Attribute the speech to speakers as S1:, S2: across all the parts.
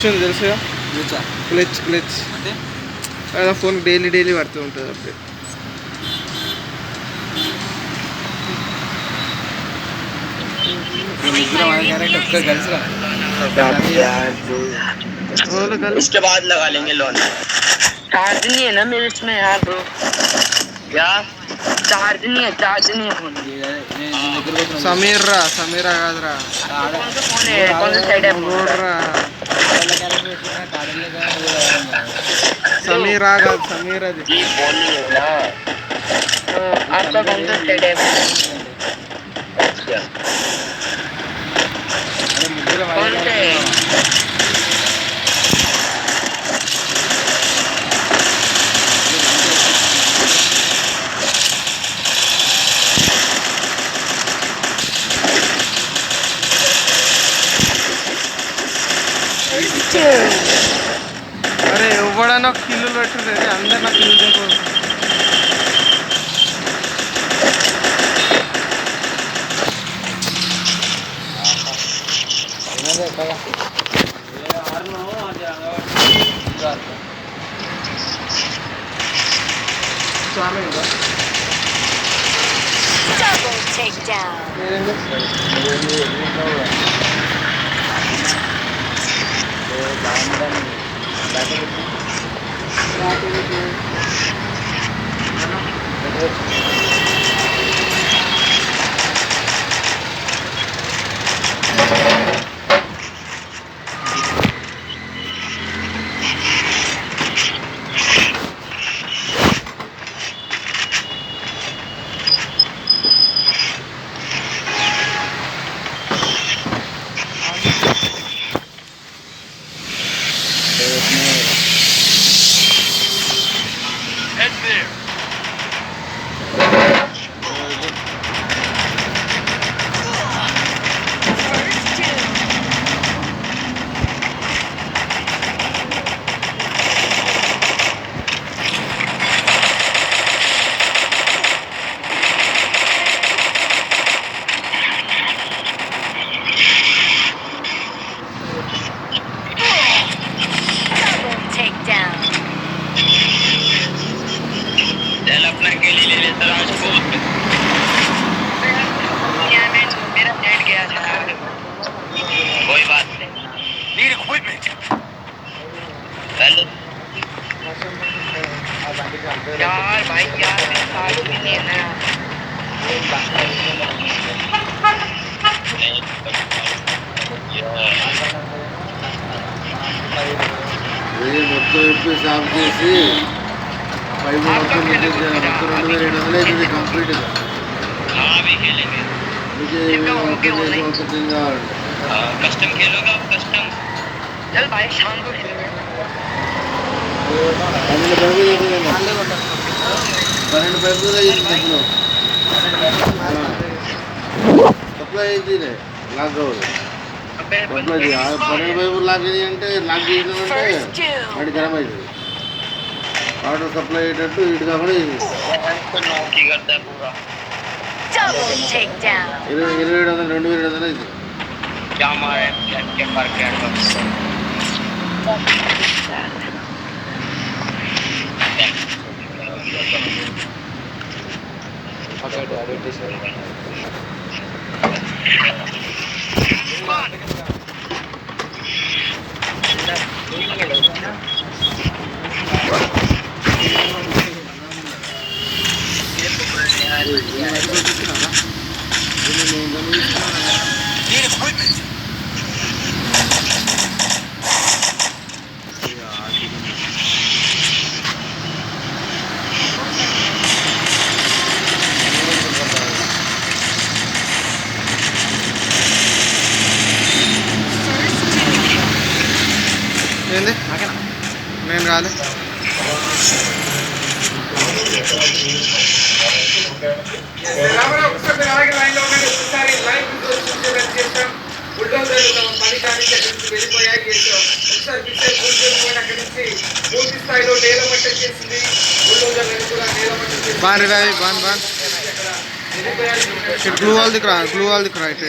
S1: తెలుసుగా clutch clutch అంటే అలా ఫోన్ డైలీ పడుతూ ఉంటుంది అప్పుడే.
S2: उसके बाद लगा लेंगे लोन. चार्ज नहीं है ना मेरे इसमें यार ब्रो. क्या चार्ज नहीं है फोन.
S1: సమీరా కాదురా.
S2: फोन है कौन सा साइड है
S1: రా సమీరా కాదు సమీర్ అది.
S2: जी फोन नहीं है ना. आपका कौन सा साइड है. कौन से
S1: అరే ఎవడన్నా కిల్లు పెట్టుకుంటే అందరు నాకు కిల్లు చేయకూడదు.
S3: Double takedown.
S2: head there.
S3: Double takedown.
S2: चल अपना केली ले ले सर आज को. मेरा नेट गया था. कोई बात नहीं. Need equipment. चल यार भाई यार मेरे साथ भी नहीं है ना.
S4: మొత్తం ఇప్పి సాఫ్ చేసి పైపు మొత్తం మొత్తం 2700 అవుతుంది కంప్లీట్గా.
S2: हाँ भी खेलेंगे. कस्टम खेलोगे आप कस्टम. चल भाई शाम को खेलेंगे.
S4: 12 పైపులు సప్లై అయింది లాక్ అవ్వదు. సప్లై 12 పైపులు లాక్ అయ్యి అంటే లాక్ చేసినామంటే వాడి గరం అవుతుంది. వాటర్ సప్లై అయ్యేటట్టు ఇటు కాకుండా
S2: करता है पूरा.
S3: Double takedown.
S4: 2700 2700 అవుతుంది.
S2: क्या मारे क्या फर्क है. Need equipment.
S1: ఏంది నేను కాదు. బాన్ రివైవ్ బాన్ గ్లూ వాల్ దిక్ రైట్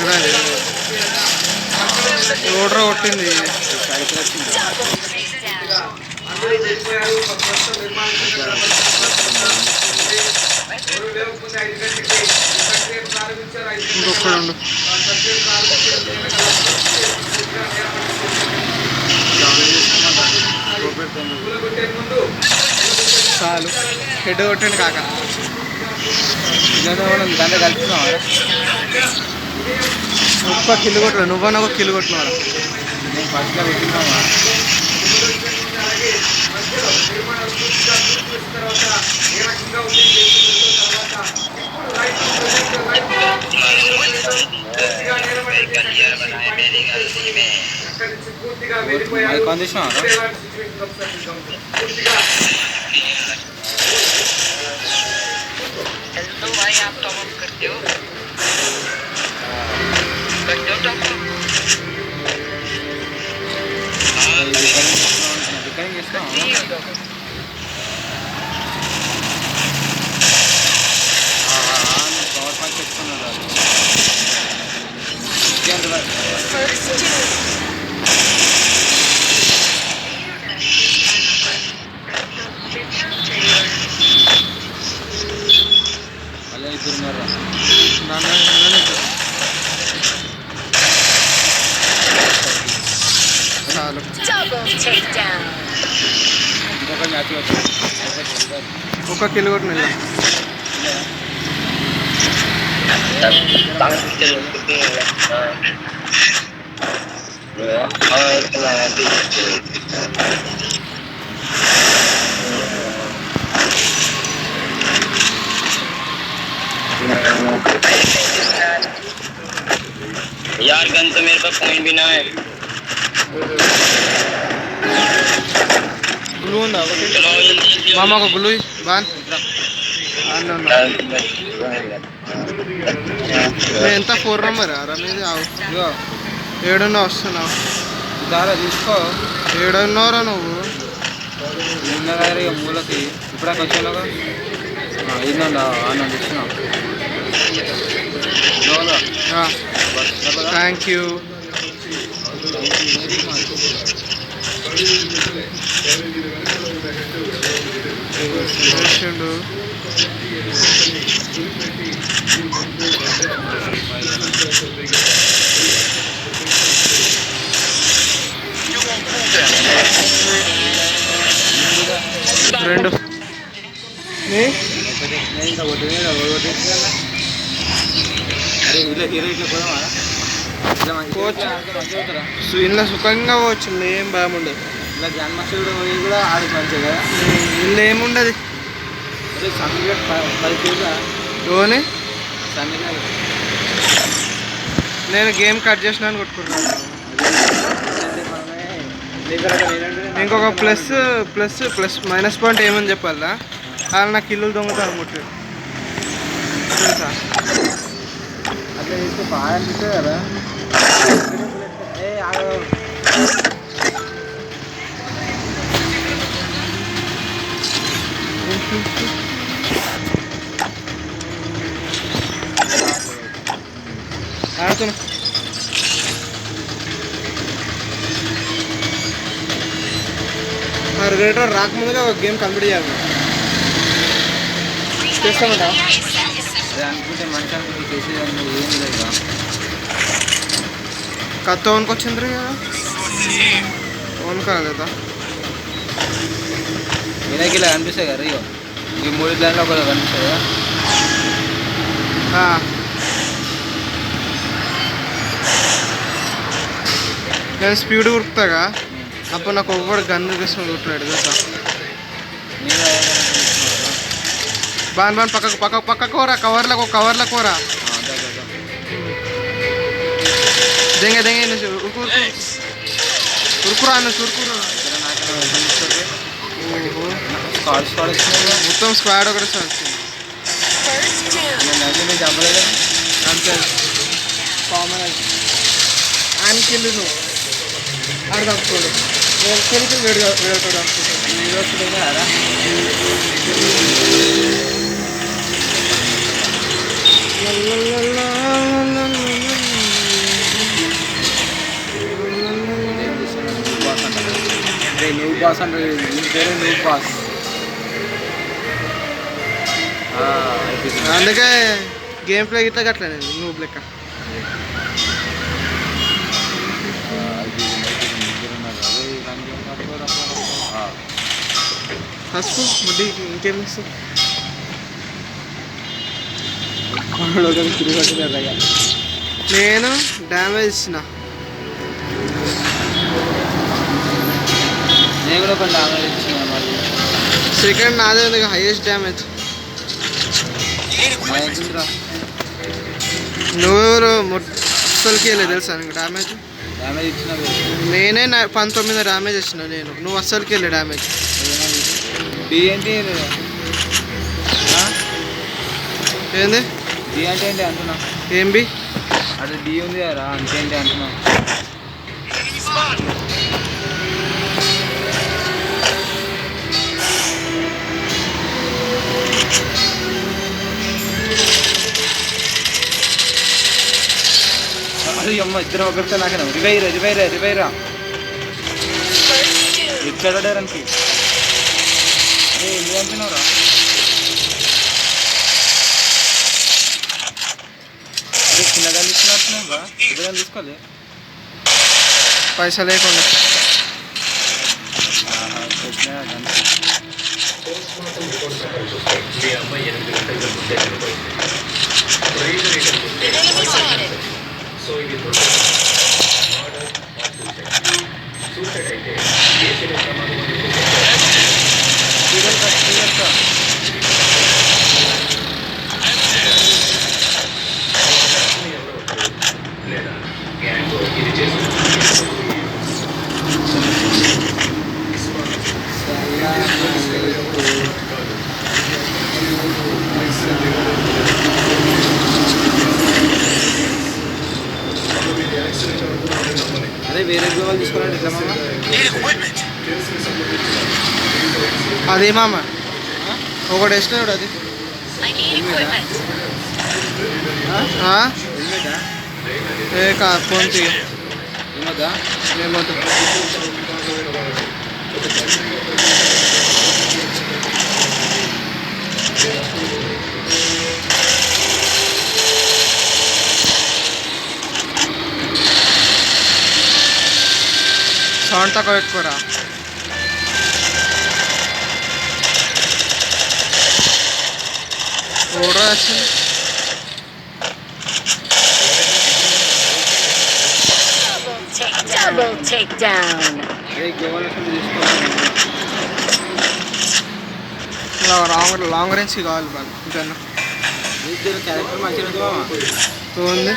S1: రివైవ్ ఓడర్ కొట్టింది.
S3: Double takedown.
S1: ఇంకొకడు ఉండు. చాలు హెడ్ కొట్టండి కాక.
S5: దాంట్లో కలుపుతున్నావా?
S1: ఒక్క కిల్లు కొట్టడు, నువ్వన్నా ఒక కిల్లు కొట్టినాడు.
S5: నేను ఫస్ట్లో పెట్టినావా? మైక్ ఆన్ చేసినావా?
S2: हेलो भाई, आप टॉप अप करते हो? करते हो टॉप अप?
S5: రికార్డింగ్ చేసినావా?
S2: नहीं हो टॉप अप?
S5: పవర్ పాయింట్ పెట్టుకున్నాడు.
S3: First doom.
S5: మళ్ళీ ఇద్దరు ఉన్నారా?
S1: చాలు
S3: Double takedown.
S5: ఇంకొక మ్యాచ్ వచ్చింది.
S1: ఒక్క కిల్లు కొట్టిన.
S2: यार गन तो मेरे पास पॉइंट भी ना है.
S1: గ్లూ ఉందా ఒకటి?
S2: चलो जल्दी
S1: మామ ఒక గ్లూ బాన్ ఉన్నా. ఎంత 4 నెంబర్ అరా మీది?
S5: ఇదిగో
S1: ఏడున్నా వస్తున్నావు.
S5: దారా తీసుకో.
S1: ఏడున్నావురా నువ్వు?
S5: ఉన్నదా ఇక మూలకి ఇప్పుడే వచ్చేలాగా అయిందండి ఆనంద్ ఇస్తున్నాం.
S1: Thank you. చేసిండు. రెండు
S5: ఇంకా కొట్టింది అరే ఇట్లా హీరో ఇట్లా పోదామా? ఇట్లా
S1: కోచ్
S5: మంచిగా అవుతారా?
S1: ఇంట్లో సుఖంగా పోవచ్చు. ఏం బాగుండదు.
S5: ఇలా జన్మశివుడు పోయి కూడా ఆడికి మంచిగా కదా.
S1: ఇల్లు ఏముండదు.
S5: అరే సమీర్ 10 కేజీలా
S1: ధోని
S5: సమీర్
S1: నేను గేమ్ కట్ చేసినాను కొట్టుకుంటున్నాను. ఇంకొక plus plus plus minus point ఏమని చెప్పాలా? అలా నాకు కిల్లులు దొంగతాను ముట్టు తెలుసా?
S5: అట్లా చేస్తే బాగా అనిపిస్తుంది కదా.
S1: ఆడుతున్నా. రేటర్ రాకముందుగా ఒక గేమ్ కంప్లీట్ చేయాలి. చేస్తామంట.
S5: అదే అనుకుంటే మంచి అనుకుంటే చేసేదాన్ని ఏం లేదు.
S1: కొత్త ఓన్కి వచ్చింది కదా. ఓన్ కాదు కదా.
S5: వినాయకి ఇలా కనిపిస్తాయి కదా. ఇగో ఈ 3 ప్లాన్లో ఒకటి కనిపిస్తాయి కదా.
S1: నేను స్పీడ్ ఉరుకుతాగా. అప్పుడు నాకు ఒవ్వడు గన్ను తీసుకుని కొట్టాడు కదా. బాన్ బాన్ పక్కకు పక్కకు పక్కకు కోరా. కవర్లకు కోరా. దెంగ దెంగ ఉరుకురా అన్న ఉరుకురా. మొత్తం స్క్వాడ్ ఒకటి వచ్చింది.
S3: First doom.
S5: చంపలేదు
S1: అంతే కామన్. ఆయనకి వెళ్ళి నువ్వు ఆడ తప్పుకోడు. వెళ్ళి వేడిగా వేడుకోడు అనుకుంటాను.
S5: నువ్వు బాస్ అంటే నీ పేరే నువ్వు బాస్. అయిపోయింది.
S1: అందుకే గేమ్ ప్లే ఇట్లా గట్లనే నువ్వు లెక్క. పసుపు ముడ్డి ఇంకేం ఇస్తావు? నేను డ్యామేజ్ ఇచ్చిన.
S5: నేను కూడా కొన్ని డ్యామేజ్ ఇచ్చిన. మళ్ళీ
S1: సెకండ్ నాదే ఉంది హైయెస్ట్ డ్యామేజ్. నువ్వెవరు అస్సలకి వెళ్ళలేదు తెలుసా నీకు డ్యామేజ్?
S5: డ్యామేజ్ ఇచ్చిన
S1: నేనే 19 డ్యామేజ్ ఇచ్చిన నేను, నువ్వు అస్సలకి వెళ్ళే డ్యామేజ్.
S5: డి ఏంటి?
S1: ఏంది
S5: డి అంటే ఏంటి అంటున్నా?
S1: ఏం బి?
S5: అదే డి ఉంది కదా అంతేంటి అంటున్నా. అది అమ్మ ఇద్దరు ఒకరితో నాకేనా? రివైరా
S3: First doom.
S5: ఇక్కడ డేరానికి ఎందుకు అంటున్నావురా? అదే చిన్నగా ఇచ్చినట్టున్నావు బా, పెద్దగా తీసుకోవాలి.
S1: పైసా లేకుండా
S3: Enemy spotted.
S5: అదే వేరే గోవాలు తీసుకోవాలంటే ఎట్లా మామ?
S1: అదే మామ ఒకటి వేసినాడు అది.
S3: I need equipment.
S5: హెల్మెటా?
S1: ఏ ఫోన్ తీయ
S5: ఏమద్దా?
S1: ఏమవుతుంది. సౌండ్ తక్కువ పెట్టుకోరా. ఓడర్ వచ్చింది.
S3: Double takedown.
S5: అదే గోవాలో తీసుకోవాలి.
S1: లాంగ్ రేంజ్కి కావాలి బాగా ఇంకన్నా.
S5: నీకు క్యారెక్టర్ మంచిగా ఉంది మామ.
S1: ఉంది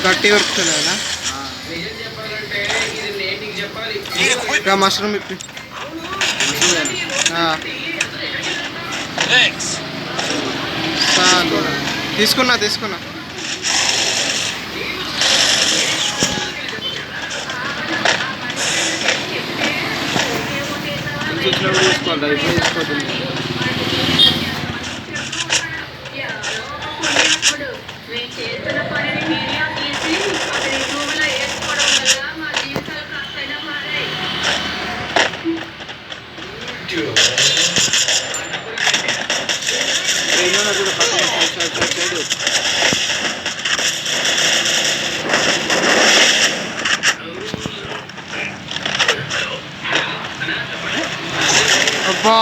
S1: గట్టి వరుకుతుంది కదా. ఇంకా మష్రూమ్ ఇప్పి. చాలు తీసుకున్నా
S5: చూసినప్పుడు తీసుకోవాలి, ఇప్పుడు తీసుకోవద్దు.
S1: అబ్బా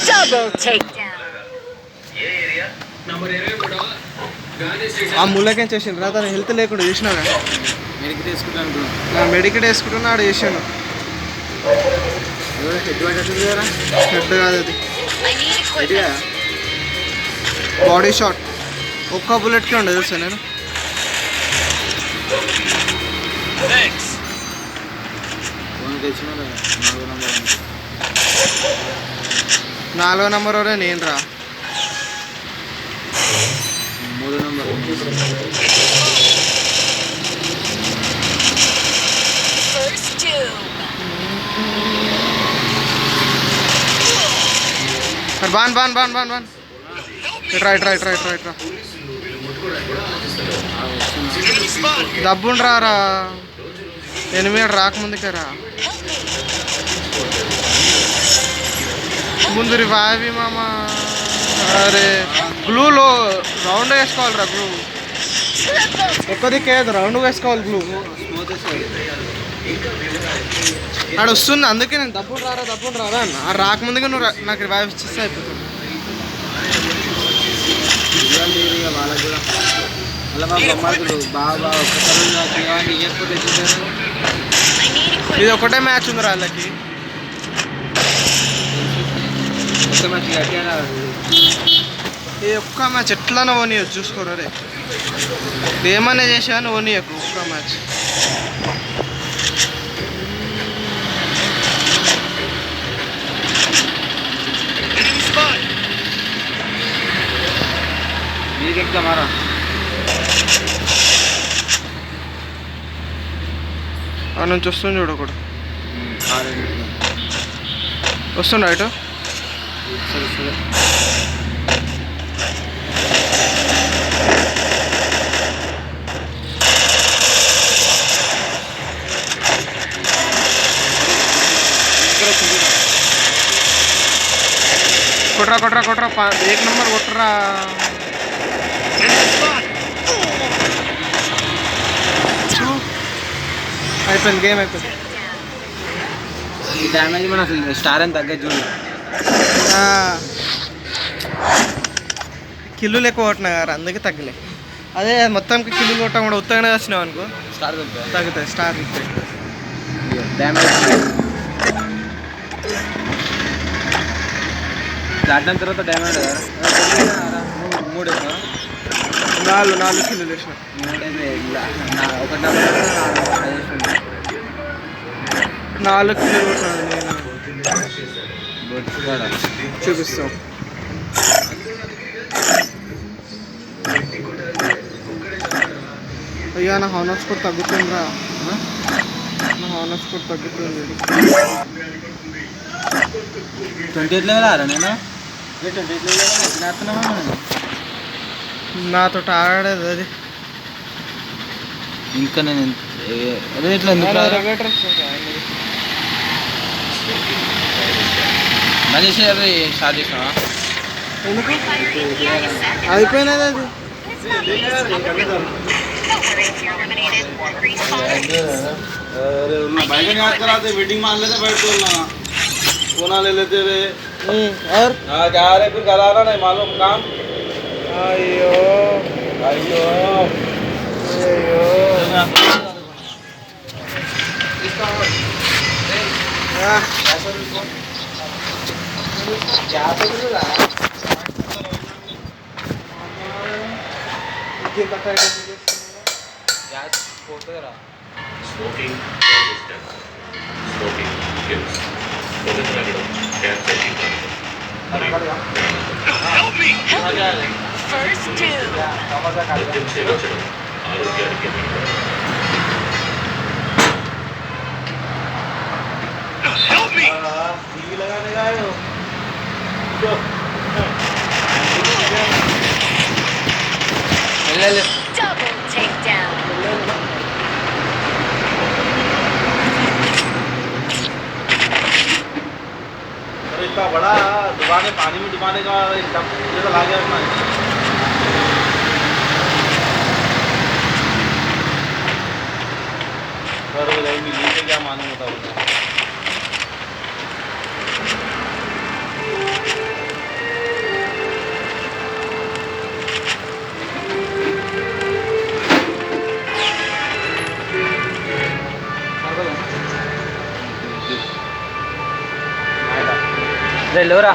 S3: Double takedown.
S1: ఆ ముళ్ళకేం చేసిండ్రు తన హెల్త్ లేకుండా చేసినాడు.
S5: మెడికి తీసుకుంటాను.
S1: నా మెడికేట్ వేసుకుంటున్నాడు చేసాను.
S5: హెడ్ పట్టేస్తుంది కదా.
S1: హెడ్ కాదు అది
S3: I need equipment.
S1: Body shot. ఒక్క బుల్లెట్కే ఉండదు తెలుసా నేను.
S5: ఫోన్ తెచ్చిన 4 నంబర్
S1: 4వ నంబర్ వరే నేను రా.
S5: 3 నంబర్.
S3: First doom.
S1: బాన్ ఇట్రా దబ్బుండ్రా రా ఎనిమిది రాకముందుకేరా ముందు రివావి మామ. అరే గ్లూలో రౌండ్ వేసుకోవాలిరా గ్లూ. ఒక్క దిక్కేది రౌండ్ వేసుకోవాలి గ్లూ. ఆడ వస్తుంది అందుకే నేను దబ్బుడు రారా అన్న. ఆ రాకముందుగా నువ్వు నాకు రివైవ్ ఇచ్చేస్తే అయిపోతుంది.
S5: వాళ్ళకు కూడా అలా మా బొమ్మలు బాగా ఒక్కసారి
S1: ఇది ఒకటే మ్యాచ్ ఉంది వాళ్ళకి.
S5: ఒక్క మ్యాచ్ గట్టిగా
S1: ఈ ఒక్క మ్యాచ్ ఎట్లా ఓనియచ్చు చూసుకోరా రే. ఏమన్నా చేసా ఓనియకు ఒక్క మ్యాచ్.
S5: మీకు ఎక్కువ మారా
S1: ఆ నుంచి వస్తుంది చూడు ఒకడు. వస్తుండ ఇటు. కొట్రా 1 నంబర్ కొట్రా. అయిపోయింది గేమ్ అయిపోయింది.
S5: ఈ డ్యామేజ్ మన అసలు స్టార్ అని తగ్గదు చూడు.
S1: కిల్లులు ఎక్కువ కొట్టినా కదా అందుకే తగ్గలే. అదే మొత్తంకి కిల్లు కొట్టడం కూడా ఉత్తగానే వచ్చినావు అనుకో
S5: స్టార్
S1: తగ్గుతాయి. స్టార్
S5: డ్యామేజ్ దాటిన తర్వాత డ్యామేజ్ మూడు
S1: 4 కిల్లులు వేసిన.
S5: ఒకటి నెంబర్
S1: 4 కిల్లులు కొట్టినాను నేను. చూపిస్తాం. అయ్యా నా హానర్ స్కోర్ తగ్గుతుందిరా. నా హానర్ స్కోర్ తగ్గుతుంది.
S5: 28 లెవెల్ ఆరా నేను 28 లెవెల్ ఆడుతున్నావా?
S1: నాతో ఆడేది అది.
S5: ఇంకా నేను అదే ఇట్లా ఎందుకు చేసి అదే స్టార్ట్ చేసినావా?
S1: ఎందుకు అయిపోయినది అది.
S4: मीटिंग मान लेते बैठ बोलना कोना ले लेते वे
S1: और
S4: क्या रे फिर कराना नहीं मालूम काम
S1: అయ్యో
S4: अयो
S6: Smoking resistance. Smoking kills. పొగ త్రాగడం క్యాన్సర్కి కారణం.
S3: First two.
S6: మద్యం సేవించడం ఆరోగ్యానికి హానికరం.
S4: टीवी लगाने का है
S3: Double takedown.
S4: अरे इतना बड़ा दुकान है पानी में डुबाने का इतना ला गया अपना सर वो जाएंगी लीजिए क्या मालूम होता होगा
S5: రే LoRa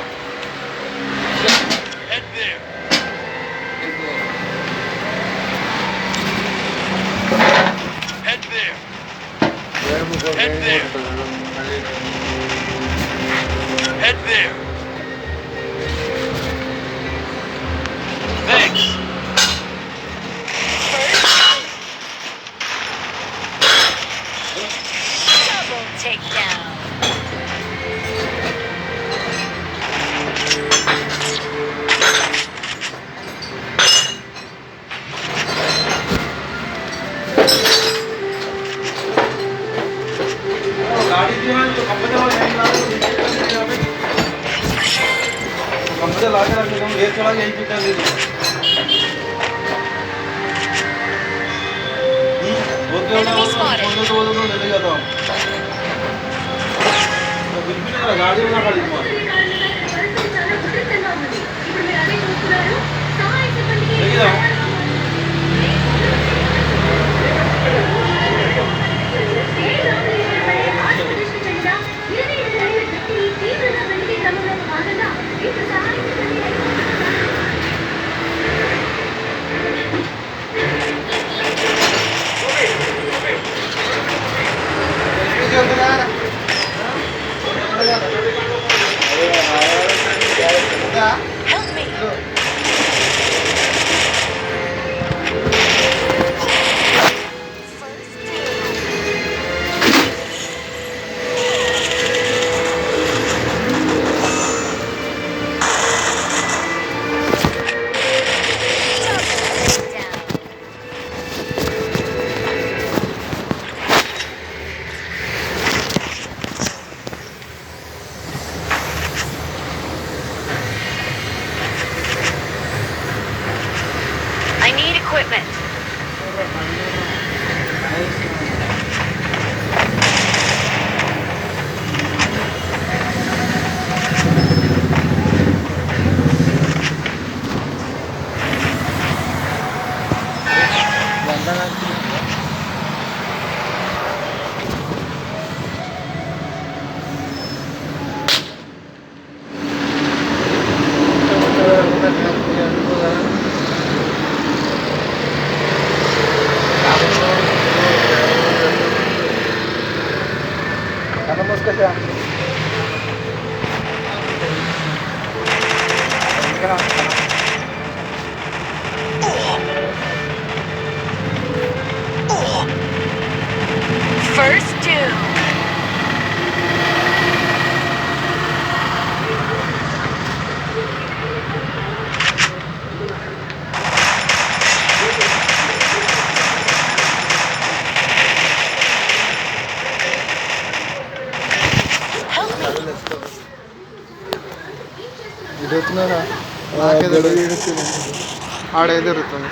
S6: Head there. Thanks.
S3: Double takedown.
S5: मुझे लाके रख देता हूँ, एक थोड़ा यही चुका दे दो।
S3: Enemy spotted.
S5: ले जाता हूँ। तो बिल्कुल नहीं गाड़ी में ना खड़ी तुम्हारी। लेके जाओ।
S3: Help me. First two. Double takedown. I need equipment. First two. Help me.
S1: నాకే తెలియదు. ఆడ ఎదురుతుంది.